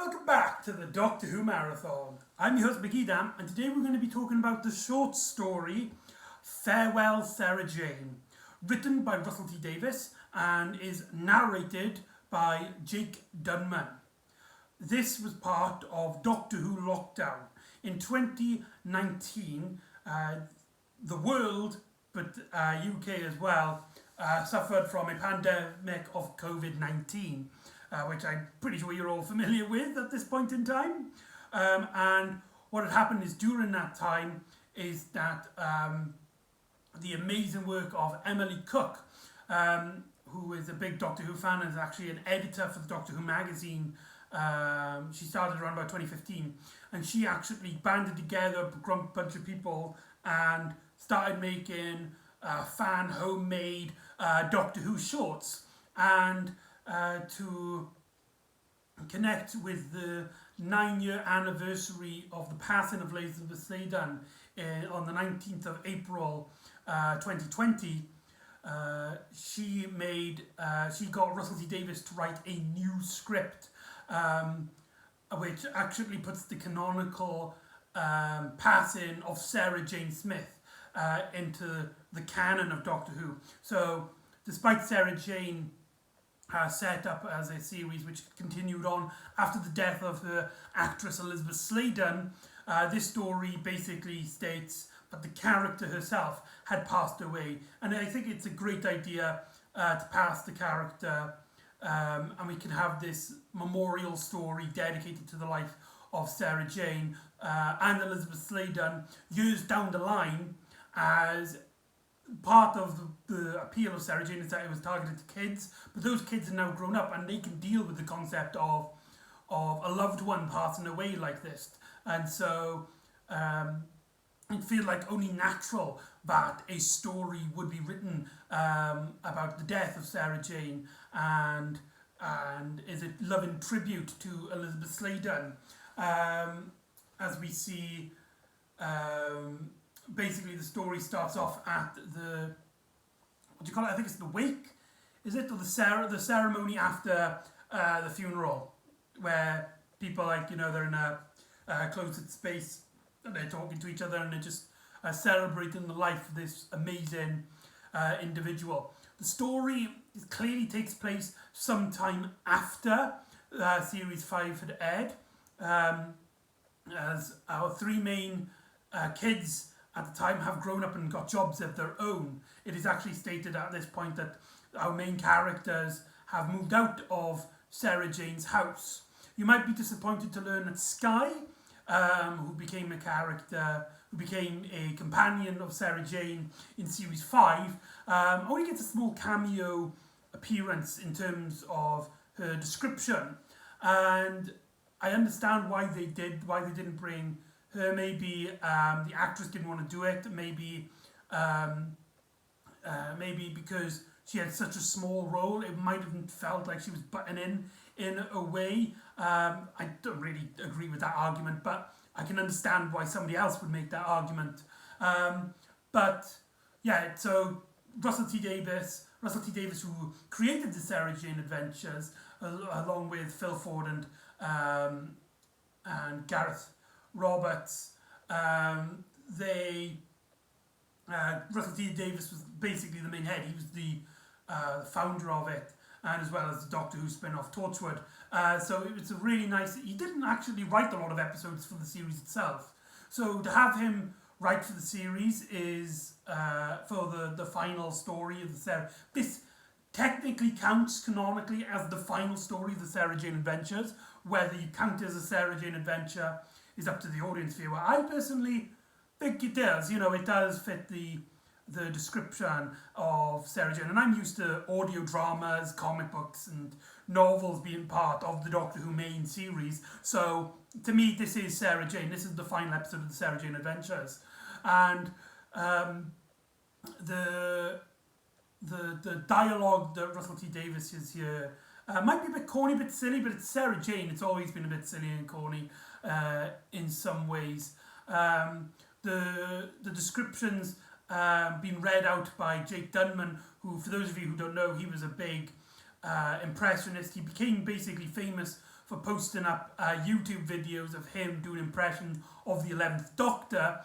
Welcome back to the Doctor Who Marathon. I'm your host McEdam, and today we're going to be talking about the short story Farewell Sarah Jane, written by Russell T Davies and is narrated by Jake Dunman. This was part of Doctor Who Lockdown. In 2019, the world, but UK as well, suffered from a pandemic of COVID-19. Which I'm pretty sure you're all familiar with at this point in time. And what had happened is during that time is that the amazing work of Emily Cook, who is a big Doctor Who fan and is actually an editor for the Doctor Who magazine. She started around about 2015, and she actually banded together a bunch of people and started making fan homemade Doctor Who shorts. And to connect with the 9-year anniversary of the passing of Elizabeth Sladen on the 19th of April 2020, she got Russell T Davies to write a new script, which actually puts the canonical passing of Sarah Jane Smith into the canon of Doctor Who. So, despite Sarah Jane set up as a series which continued on after the death of the actress Elizabeth Sladen, this story basically states that the character herself had passed away, and I think it's a great idea to pass the character, and we can have this memorial story dedicated to the life of Sarah Jane and Elizabeth Sladen years down the line. As part of the appeal of Sarah Jane is that it was targeted to kids, but those kids are now grown up and they can deal with the concept of a loved one passing away like this. And so it feels like only natural that a story would be written about the death of Sarah Jane and is a loving tribute to Elizabeth Sladen, as we see. Basically, the story starts off at the, what do you call it? I think it's the wake, is it? Or the ceremony after the funeral, where people, like, they're in a closed space and they're talking to each other and they're just celebrating the life of this amazing individual. The story clearly takes place sometime after Series 5 had aired, as our three main kids at the time have grown up and got jobs of their own. It is actually stated at this point that our main characters have moved out of Sarah Jane's house. You might be disappointed to learn that Skye, who became a companion of Sarah Jane in Series 5, only gets a small cameo appearance in terms of her description. And I understand why they didn't bring her. Maybe the actress didn't want to do it. Maybe because she had such a small role, it might have felt like she was butting in a way. I don't really agree with that argument, but I can understand why somebody else would make that argument. But yeah, so Russell T Davies, who created the Sarah Jane Adventures, along with Phil Ford and Gareth Roberts, Russell T Davies was basically the main head. He was the founder of it, and as well as the Doctor Who spin-off Torchwood. So it was a really nice. He didn't actually write a lot of episodes for the series itself. So to have him write for the series is for the final story of the Sarah. This technically counts canonically as the final story of the Sarah Jane Adventures. Whether you count it as a Sarah Jane adventure is up to the audience viewer. I personally think it does. It does fit the description of Sarah Jane. And I'm used to audio dramas, comic books, and novels being part of the Doctor Who main series. So, to me, this is Sarah Jane. This is the final episode of the Sarah Jane Adventures. And the dialogue that Russell T Davies is here might be a bit corny, a bit silly, but it's Sarah Jane. It's always been a bit silly and corny in some ways. The descriptions being read out by Jake Dunman, who, for those of you who don't know, he was a big impressionist. He became basically famous for posting up YouTube videos of him doing impressions of the 11th Doctor,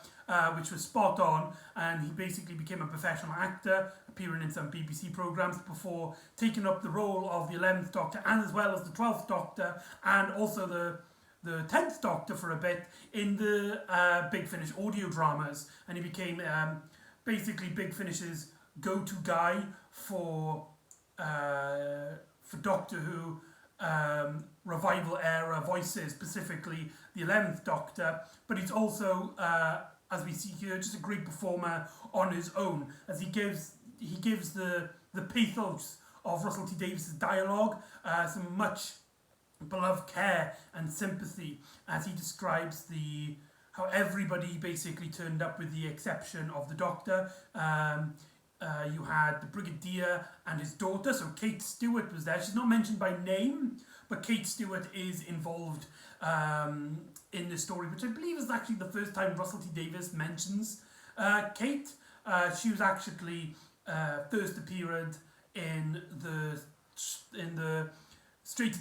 which was spot on, and he basically became a professional actor, appearing in some BBC programmes before taking up the role of the 11th Doctor, and as well as the 12th Doctor, and also the 10th Doctor for a bit in the Big Finish audio dramas, and he became basically Big Finish's go-to guy for Doctor Who revival era voices, specifically the 11th Doctor, but he's also, as we see here, just a great performer on his own, as he gives the pathos of Russell T Davies's dialogue some much beloved care and sympathy, as he describes how everybody basically turned up with the exception of the Doctor. You had the Brigadier and his daughter, so Kate Stewart was there. She's not mentioned by name, but Kate Stewart is involved in this story, which I believe is actually the first time Russell T Davies mentions Kate. She was actually first appeared in the straight to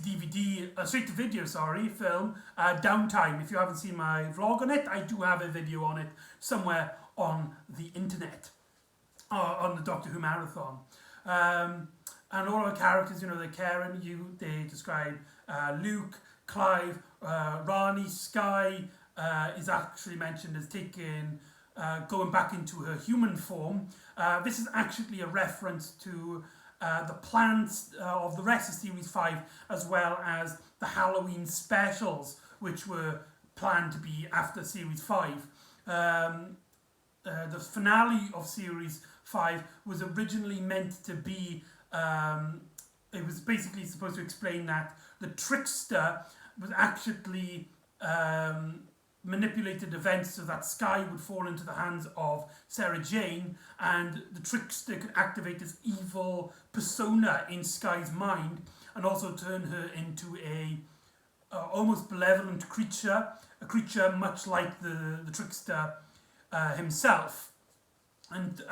video film Downtime. If you haven't seen my vlog on it, I do have a video on it somewhere on the internet, on the Doctor Who marathon. And all our characters, they're caring. They describe Luke, Clive, Rani, Sky is actually mentioned as going back into her human form. This is actually a reference to the plans of the rest of Series 5, as well as the Halloween specials, which were planned to be after Series 5. The finale of Series 5 was originally meant to be, it was basically supposed to explain that the Trickster was actually manipulated events so that Sky would fall into the hands of Sarah Jane, and the Trickster could activate this evil persona in Sky's mind and also turn her into a almost benevolent creature, a creature much like the Trickster himself. And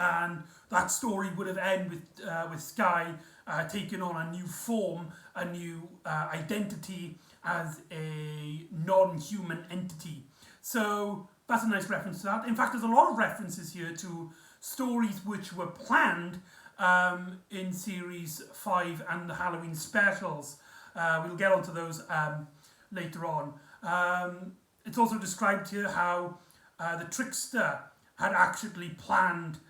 that story would have ended with Sky taking on a new form, a new identity as a non-human entity. So that's a nice reference to that. In fact, there's a lot of references here to stories which were planned in Series 5 and the Halloween specials. We'll get onto those later on. It's also described here how the Trickster had actually planned,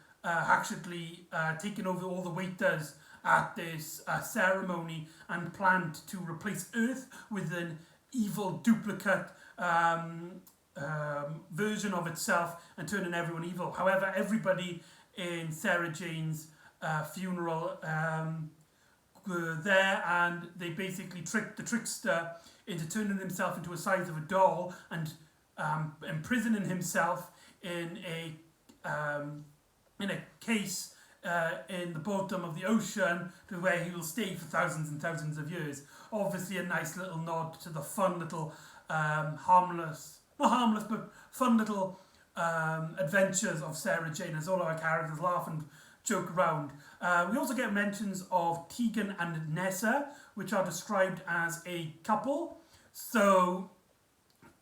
taken over all the waiters at this ceremony and planned to replace Earth with an evil duplicate version of itself and turning everyone evil. However, everybody in Sarah Jane's funeral were there, and they basically tricked the Trickster into turning himself into a size of a doll and imprisoning himself in a case in the bottom of the ocean, to where he will stay for thousands and thousands of years. Obviously a nice little nod to the fun little fun little adventures of Sarah Jane, as all our characters laugh and joke around. We also get mentions of Tegan and Nessa, which are described as a couple. So,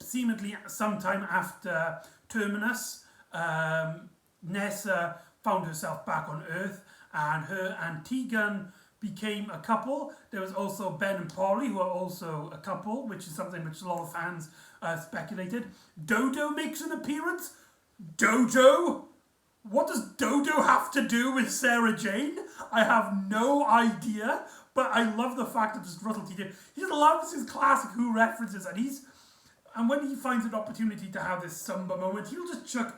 seemingly sometime after Terminus, Nessa found herself back on Earth, and her and Tegan became a couple. There was also Ben and Polly, who are also a couple, which is something which a lot of fans speculated. Dodo makes an appearance. Dodo? What does Dodo have to do with Sarah Jane? I have no idea, but I love the fact that just Russell T Davies, he just loves his classic Who references, and when he finds an opportunity to have this Samba moment, he'll just chuck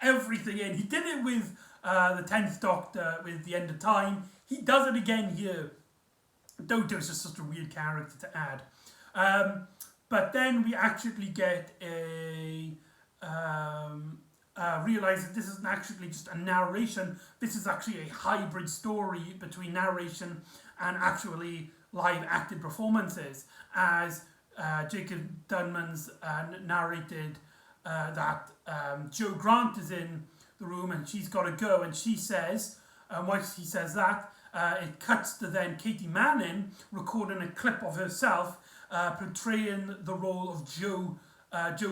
everything in. He did it with the 10th Doctor with The End of Time. He does it again here. Dodo is just such a weird character to add. But then we actually get realize that this isn't actually just a narration. This is actually a hybrid story between narration and actually live acted performances, as Jacob Dunman's narrated that Jo Grant is in the room and she's got to go, and she says, once he says that, it cuts to then Katie Manning recording a clip of herself portraying the role of Joe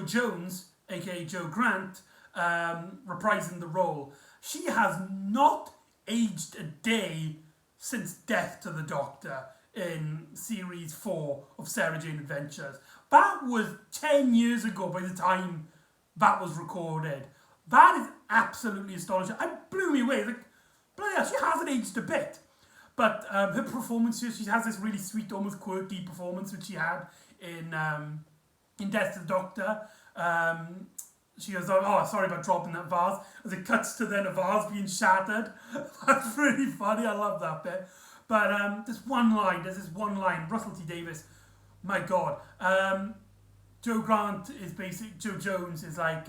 Jones, aka Joe Grant, reprising the role. She has not aged a day since Death to the Doctor in series 4 of Sarah Jane Adventures. That was 10 years ago by the time that was recorded. That is absolutely astonishing. It blew me away. Like, bloody hell, she hasn't aged a bit. But her performance here, she has this really sweet, almost quirky performance which she had in Death to the Doctor. She goes, oh, sorry about dropping that vase. As it cuts to then a vase being shattered. That's really funny. I love that bit. But there's this one line. Russell T Davies, my God. Joe Grant is Joe Jones is like,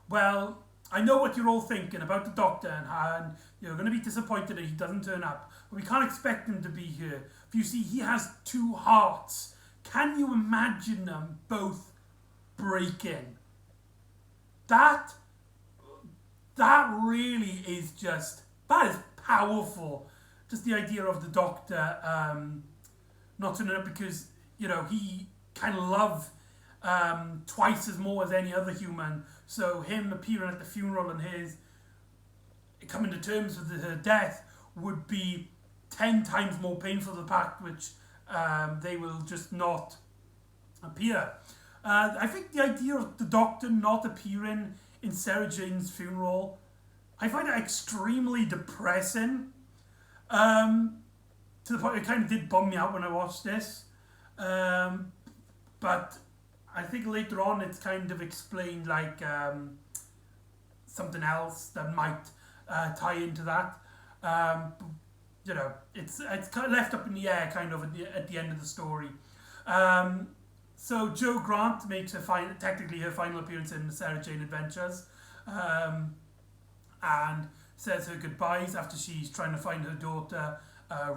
well, I know what you're all thinking about the Doctor, and you're going to be disappointed that he doesn't turn up. But we can't expect him to be here. For you see, he has 2 hearts. Can you imagine them both breaking? That really is that is powerful. Just the idea of the Doctor not turning up because, he kind of loved twice as more as any other human. So him appearing at the funeral and his coming to terms with her death would be 10 times more painful to the fact which they will just not appear. I think the idea of the Doctor not appearing in Sarah Jane's funeral, I find it extremely depressing. To the point it kind of did bum me out when I watched this. But I think later on it's kind of explained like something else that might tie into that. It's kind of left up in the air kind of at the end of the story. So Joe Grant makes technically her final appearance in the Sarah Jane Adventures, and says her goodbyes after she's trying to find her daughter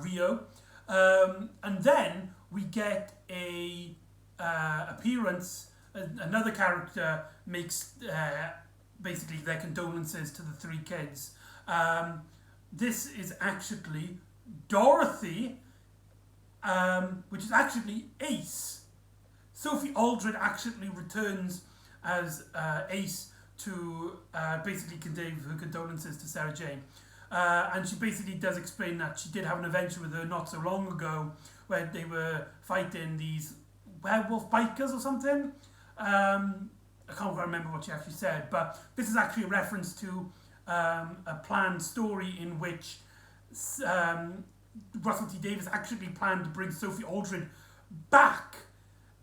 Rio, and then we get a appearance. Another character makes basically their condolences to the 3 kids. This is actually Dorothy, which is actually Ace. Sophie Aldred actually returns as Ace to basically convey her condolences to Sarah Jane. And she basically does explain that she did have an adventure with her not so long ago where they were fighting these werewolf bikers or something. I can't remember what she actually said, but this is actually a reference to a planned story in which Russell T Davies actually planned to bring Sophie Aldred back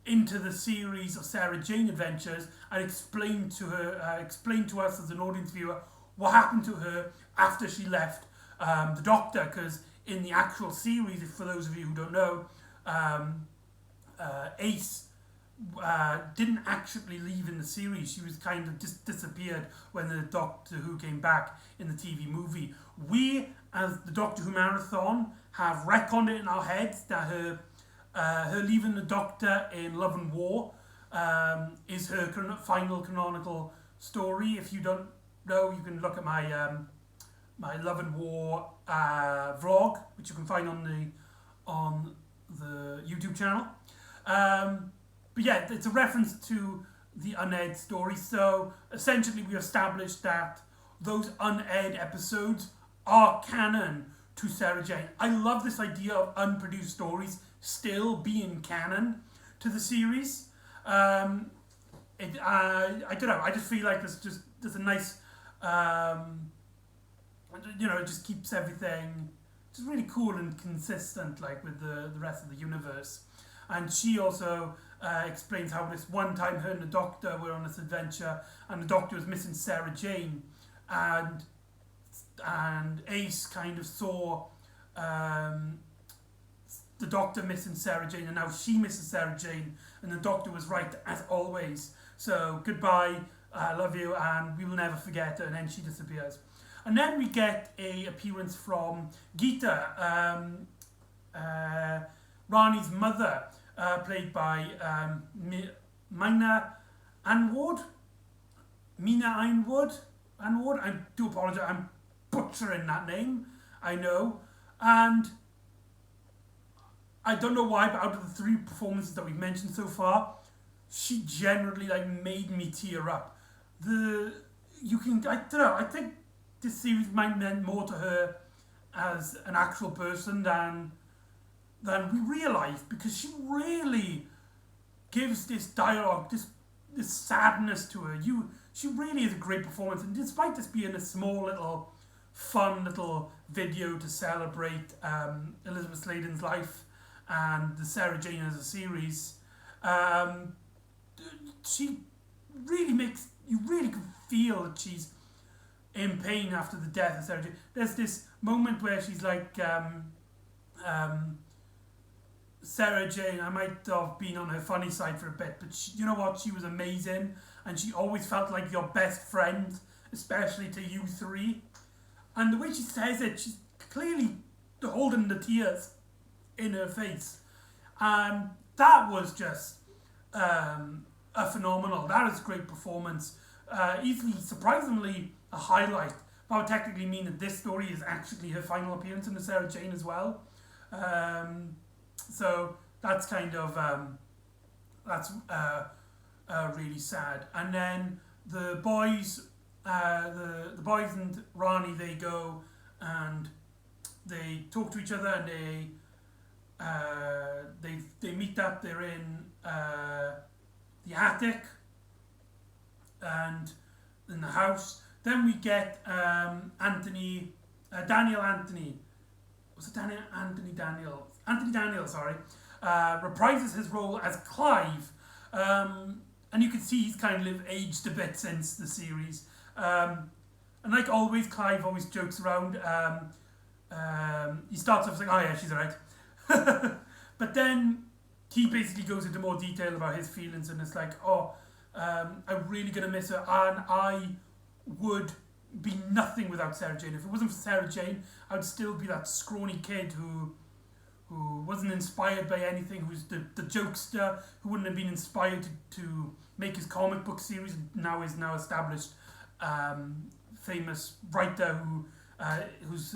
into the series of Sarah Jane Adventures and explain to us as an audience viewer what happened to her after she left the Doctor, because in the actual series, for those of you who don't know, Ace didn't actually leave in the series. She was kind of just disappeared when the Doctor Who came back in the TV movie. We, as the Doctor Who Marathon, have retconned it in our heads that her leaving the Doctor in Love and War is her final canonical story. If you don't know, you can look at my my Love and War vlog, which you can find on the YouTube channel. But yeah, it's a reference to the unaired story. So essentially, we established that those unaired episodes are canon to Sarah Jane. I love this idea of unproduced stories still being canon to the series. I don't know. I just feel like there's a nice, it just keeps everything just really cool and consistent, like with the rest of the universe. And she also explains how this one time her and the Doctor were on this adventure, and the Doctor was missing Sarah Jane, and Ace kind of saw the Doctor missing Sarah Jane, and now she misses Sarah Jane, and the Doctor was right as always. So goodbye, I love you, and we will never forget her. And then she disappears, and then we get a appearance from Geeta, Rani's mother, played by Mina Anwood. I do apologise. I'm butchering that name, I know. And I don't know why, but out of the three performances that we've mentioned so far, she generally like made me tear up. I don't know, I think this series might meant more to her as an actual person than we realise, because she really gives this dialogue, this sadness to her. She really is a great performance, and despite this being a small little fun little video to celebrate Elizabeth Sladen's life and the Sarah Jane as a series, she really makes you really can feel that she's in pain after the death of Sarah Jane. There's this moment where she's like, Sarah Jane, I might have been on her funny side for a bit, but you know what? She was amazing, and she always felt like your best friend, especially to you three. And the way she says it, she's clearly holding the tears in her face. That was just a phenomenal. That is a great performance. Easily, surprisingly, a highlight. That would technically mean that this story is actually her final appearance in the Sarah Jane as well. So that's kind of really sad. And then the boys, the boys and Rani, they go and they talk to each other, and they meet up. They're in the attic and in the house. Then we get Daniel Anthony. Was it Anthony Daniel, sorry, reprises his role as Clive. And you can see he's kind of aged a bit since the series. And like always, Clive always jokes around. He starts off saying, oh yeah, she's alright. But then he basically goes into more detail about his feelings, and it's like, I'm really going to miss her, and I would be nothing without Sarah Jane. If it wasn't for Sarah Jane, I would still be that scrawny kid who wasn't inspired by anything, who's the jokester, who wouldn't have been inspired to make his comic book series, is now established famous writer whose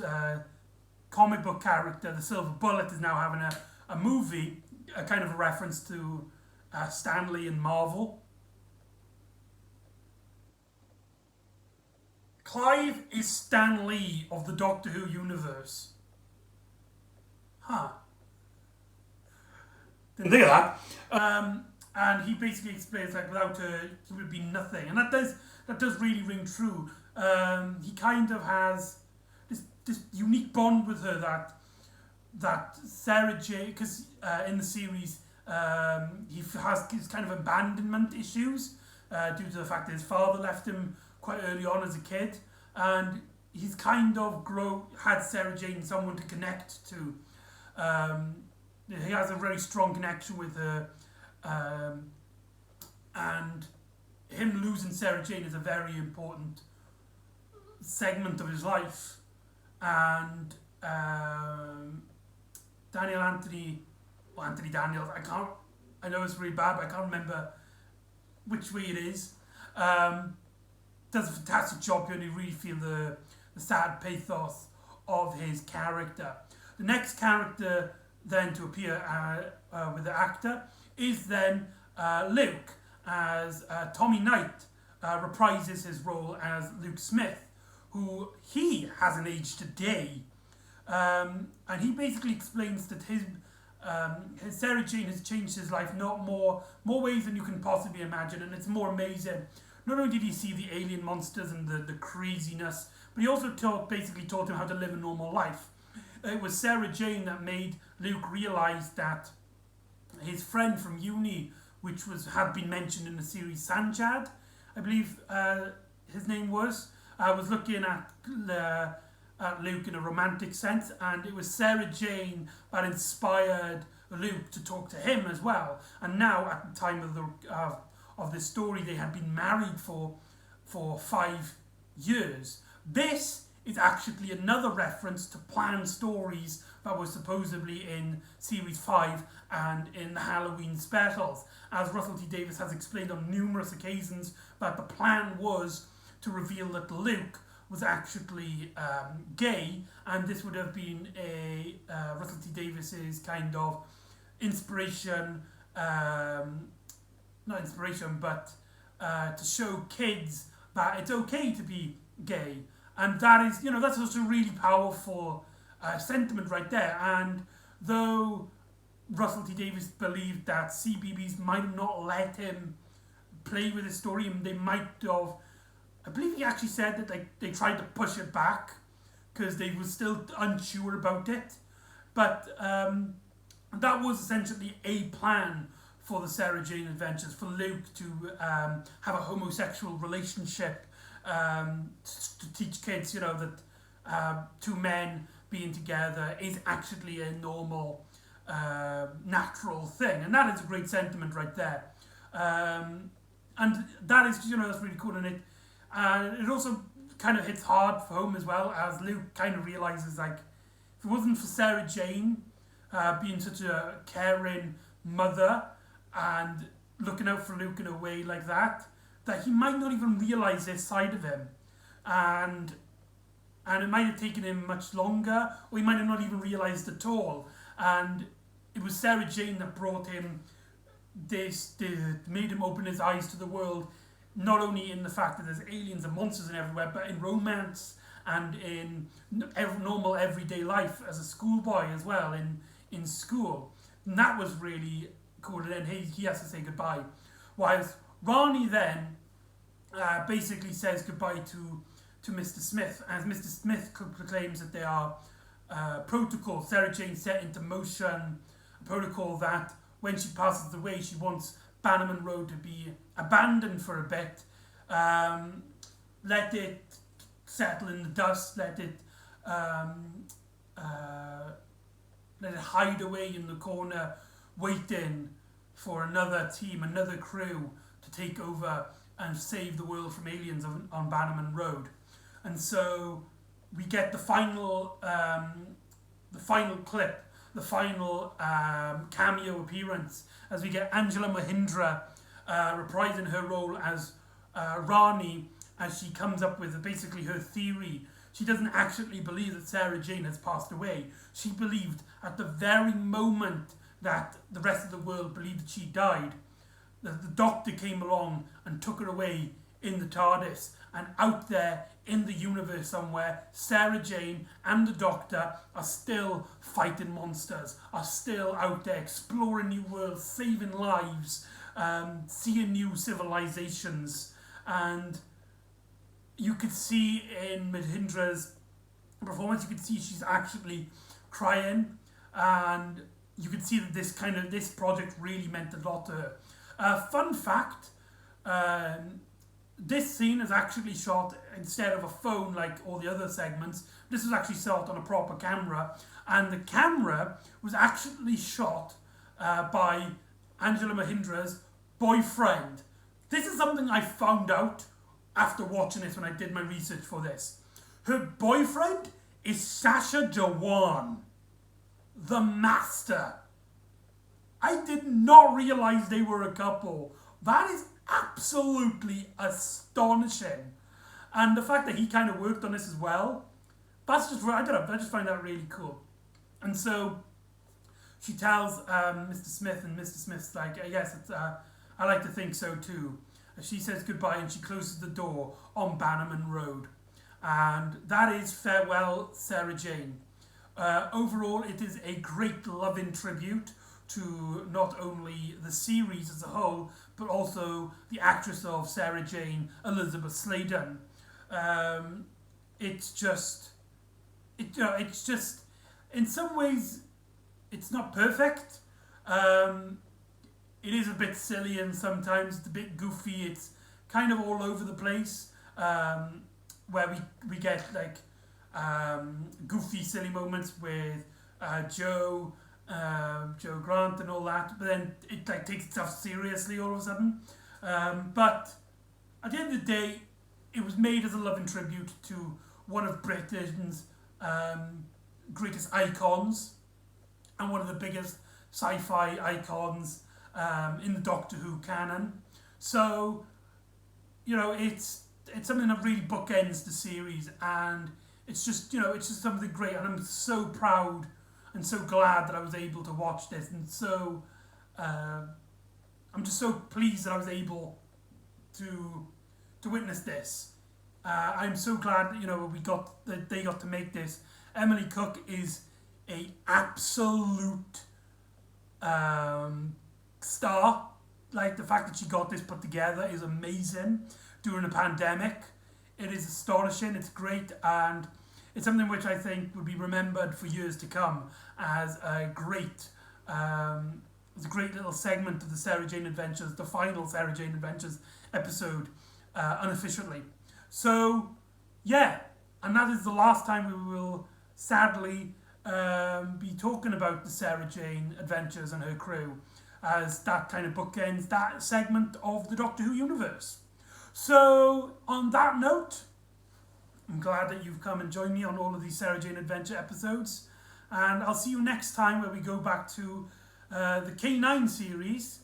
comic book character, the Silver Bullet, is now having a movie, a kind of a reference to Stan Lee and Marvel. Clive is Stan Lee of the Doctor Who universe. Huh. Didn't think of that. And he basically explains like without her, he would be nothing, and that does really ring true. He kind of has this unique bond with her that Sarah Jane, because in the series he has his kind of abandonment issues due to the fact that his father left him quite early on as a kid, and he's kind of had Sarah Jane someone to connect to. He has a very strong connection with her, and him losing Sarah Jane is a very important segment of his life. And Anthony Daniels, I know it's really bad, but I can't remember which way it is. Does a fantastic job here, and you really feel the sad pathos of his character. The next character then to appear with the actor is then Luke, as Tommy Knight reprises his role as Luke Smith, who he hasn't aged a day. And he basically explains that his Sarah Jane has changed his life not more ways than you can possibly imagine, and it's more amazing. Not only did he see the alien monsters and the craziness, but he also basically taught him how to live a normal life. It was Sarah Jane that made Luke realise that his friend from uni, which had been mentioned in the series, Sanjad, I believe his name was looking at Luke in a romantic sense, and it was Sarah Jane that inspired Luke to talk to him as well. And now, at the time of this story, they had been married for 5 years. This is actually another reference to planned stories that were supposedly in Series 5 and in the Halloween specials. As Russell T Davies has explained on numerous occasions, that the plan was to reveal that Luke was actually gay, and this would have been a Russell T Davies's kind of inspiration, not inspiration, but to show kids that it's okay to be gay, and that is, that's also a really powerful sentiment right there. And though Russell T Davies believed that CBeebies might not let him play with his story, and they might have, I believe he actually said that they tried to push it back because they were still unsure about it. But that was essentially a plan for the Sarah Jane Adventures, for Luke to have a homosexual relationship, to teach kids, that two men being together is actually a normal, natural thing. And that is a great sentiment right there. And that is, that's really cool. And it also kind of hits hard for home as well, as Luke kind of realizes, like, if it wasn't for Sarah Jane being such a caring mother and looking out for Luke in a way like that he might not even realize this side of him, and it might have taken him much longer, or he might have not even realized at all. And it was Sarah Jane that brought him this, made him open his eyes to the world, not only in the fact that there's aliens and monsters and everywhere, but in romance and in normal everyday life as a schoolboy as well, in school. And that was really cool. And then he has to say goodbye. Whilst Ronnie then basically says goodbye to Mr. Smith, as Mr. Smith proclaims that there are protocols Sarah Jane set into motion, a protocol that when she passes away, she wants Bannerman Road to be abandoned for a bit, let it settle in the dust, let it hide away in the corner, waiting for another team, another crew to take over and save the world from aliens on Bannerman Road. And so we get the final clip, the final cameo appearance, as we get Angela Mahindra reprising her role as Rani, as she comes up with basically her theory. She doesn't actually believe that Sarah Jane has passed away. She believed at the very moment that the rest of the world believed that she died, that the Doctor came along and took her away in the TARDIS, and out there in the universe somewhere, Sarah Jane and the Doctor are still fighting monsters, are still out there exploring new worlds, saving lives, seeing new civilizations. And you could see in Mahindra's performance, you could see she's actually crying, and you could see that this project really meant a lot to her. Fun fact, this scene is actually shot instead of a phone like all the other segments. This was actually shot on a proper camera, and the camera was actually shot by Angela Mahindra's boyfriend. This is something I found out after watching this when I did my research for this. Her boyfriend is Sacha Dhawan, the Master. I did not realise they were a couple. That is absolutely astonishing. And the fact that he kind of worked on this as well, that's just, I don't know, I just find that really cool. And so she tells Mr. Smith, and Mr. Smith's like, yes, it's, I like to think so too. She says goodbye and she closes the door on Bannerman Road. And that is Farewell, Sarah Jane. Overall, it is a great loving tribute to not only the series as a whole, but also the actress of Sarah Jane, Elizabeth Sladen. It's just, in some ways, it's not perfect. It is a bit silly, and sometimes it's a bit goofy. It's kind of all over the place, where we get like goofy, silly moments with Joe Grant and all that, but then it like takes itself seriously all of a sudden. But at the end of the day, it was made as a loving tribute to one of Britain's greatest icons and one of the biggest sci-fi icons in the Doctor Who canon. So, it's it's something that really bookends the series, and it's just, it's just something great, and I'm so proud and so glad that I was able to watch this, and so I'm just so pleased that I was able to witness this. I'm so glad that they got to make this. Emily Cook is a absolute star. Like, the fact that she got this put together is amazing during a pandemic. It is astonishing, it's great, and it's something which I think would be remembered for years to come as a great little segment of the Sarah Jane Adventures, the final Sarah Jane Adventures episode, unofficially. So, yeah, and that is the last time we will sadly be talking about the Sarah Jane Adventures and her crew, as that kind of bookends that segment of the Doctor Who universe. So, on that note, I'm glad that you've come and joined me on all of these Sarah Jane Adventure episodes, and I'll see you next time where we go back to the K9 series,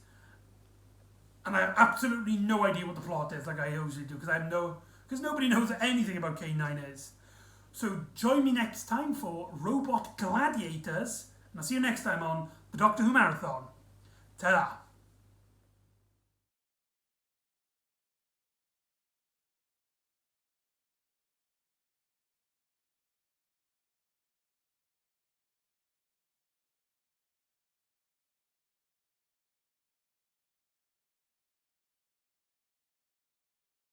and I have absolutely no idea what the plot is, like I usually do, because nobody knows anything about K9 is. So join me next time for Robot Gladiators, and I'll see you next time on the Doctor Who Marathon. Ta-da!